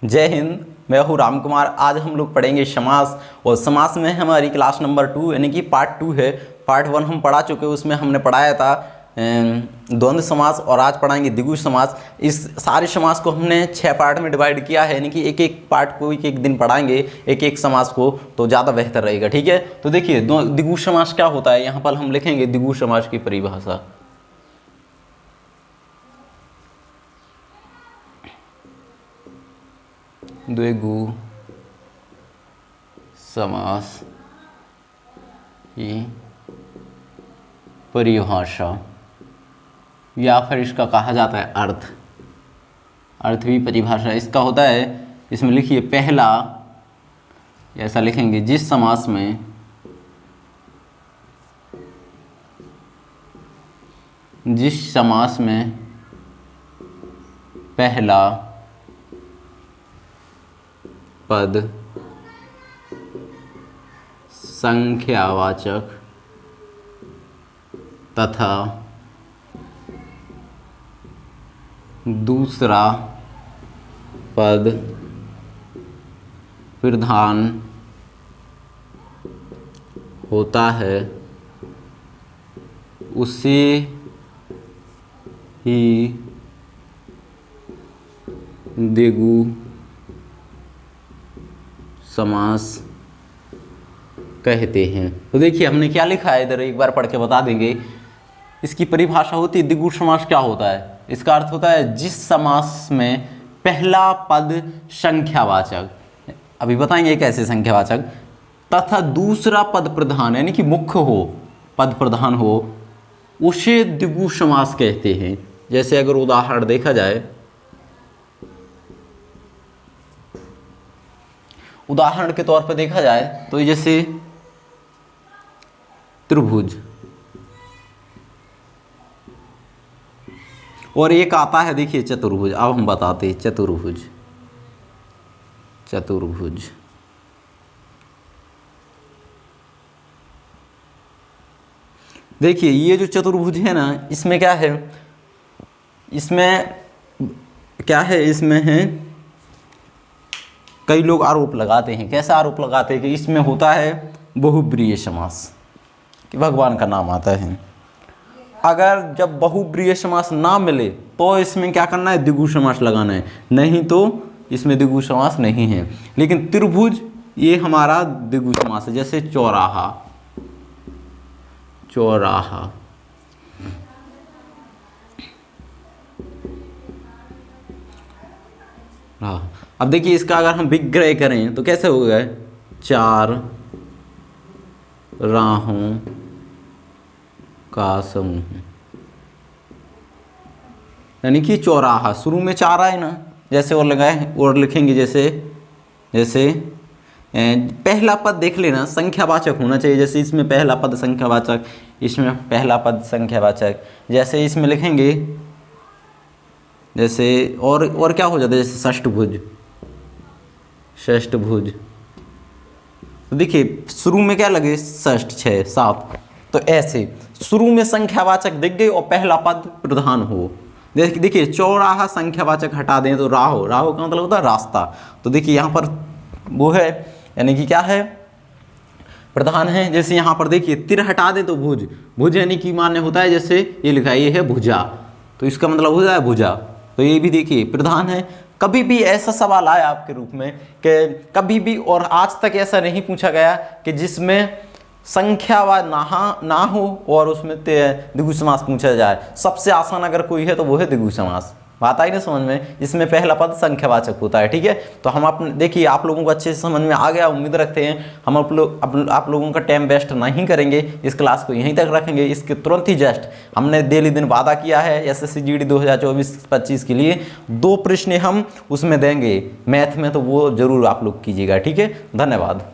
जय हिंद, मैं हूँ राम कुमार। आज हम लोग पढ़ेंगे समास, और समास में हमारी क्लास नंबर 2 यानी कि पार्ट 2 है। पार्ट 1 हम पढ़ा चुके, उसमें हमने पढ़ाया था द्वंद्व समास, और आज पढ़ाएंगे द्विगु समास। इस सारे समास को हमने 6 पार्ट में डिवाइड किया है, यानी कि एक एक पार्ट को एक दिन पढ़ाएंगे, एक एक समास को, तो ज़्यादा बेहतर रहेगा। ठीक है, तो देखिए द्विगु समास क्या होता है। यहाँ पर हम लिखेंगे द्विगु समास की परिभाषा। द्विगु समास की परिभाषा, या फिर इसका कहा जाता है अर्थ भी परिभाषा इसका होता है। इसमें लिखिए पहला, ऐसा लिखेंगे जिस समास में पहला पद संख्यावाचक तथा दूसरा पद प्रधान होता है, उसे ही द्विगु समास कहते हैं। तो देखिए हमने क्या लिखा है इधर, एक बार पढ़ के बता देंगे। इसकी परिभाषा होती है द्विगु समास क्या होता है। इसका अर्थ होता है जिस समास में पहला पद संख्यावाचक, अभी बताएंगे कैसे संख्यावाचक, तथा दूसरा पद प्रधान यानी कि मुख्य हो, पद प्रधान हो, उसे द्विगु समास कहते हैं। जैसे अगर उदाहरण देखा जाए, उदाहरण के तौर पर देखा जाए तो जैसे त्रिभुज, और एक आता है देखिए चतुर्भुज। अब हम बताते हैं चतुर्भुज। देखिए ये जो चतुर्भुज है ना, इसमें क्या है, इसमें है कई लोग आरोप लगाते हैं। कैसा आरोप लगाते हैं कि इसमें होता है बहुब्रीहि समास, कि भगवान का नाम आता है। अगर जब बहुब्रीहि समास ना मिले तो इसमें क्या करना है, द्विगु समास लगाना है, नहीं तो इसमें द्विगु समास नहीं है। लेकिन त्रिभुज ये हमारा द्विगु समास है। जैसे चौराहा, हाँ। अब देखिए इसका अगर हम विग्रह करें तो कैसे होगा, 4 राहों का समूह, यानी कि चौराहा। शुरू में 4 आए ना, जैसे और लगाए और लिखेंगे, जैसे पहला पद देख लेना संख्यावाचक होना चाहिए। जैसे इसमें पहला पद संख्यावाचक, इसमें पहला पद संख्यावाचक, जैसे इसमें लिखेंगे जैसे और क्या हो जाता है, जैसे षष्ठभुज। तो देखिए शुरू में क्या लगे, षष्ठ 6 7, तो ऐसे शुरू में संख्यावाचक दिख गए और पहला पद प्रधान हो। देखिए चौराहा संख्यावाचक हटा दें तो राहो का मतलब होता है रास्ता। तो देखिए यहाँ पर वो है, यानी कि क्या है, प्रधान है। जैसे यहाँ पर देखिए तिर हटा दें तो भुज यानी कि मान्य होता है, जैसे ये लिखा है ये है भुजा, तो इसका मतलब हो जाए भुजा। तो ये भी देखिए प्रधान है। कभी भी ऐसा सवाल आया आपके रूप में कि कभी भी, और आज तक ऐसा नहीं पूछा गया कि जिसमें संख्यावान ना हो और उसमें द्विगु समास पूछा जाए। सबसे आसान अगर कोई है तो वो है द्विगु समास। बात आई ना समझ में, इसमें पहला पद संख्यावाचक होता है। ठीक है, तो हम अपने देखिए आप लोगों को अच्छे से समझ में आ गया, उम्मीद रखते हैं। हम आप लोगों का टाइम वेस्ट नहीं करेंगे, इस क्लास को यहीं तक रखेंगे। इसके तुरंत ही जस्ट हमने डेली दिन वादा किया है SSC GD 2024-25 के लिए 2 प्रश्न हम उसमें देंगे मैथ में, तो वो जरूर आप लोग कीजिएगा। ठीक है, धन्यवाद।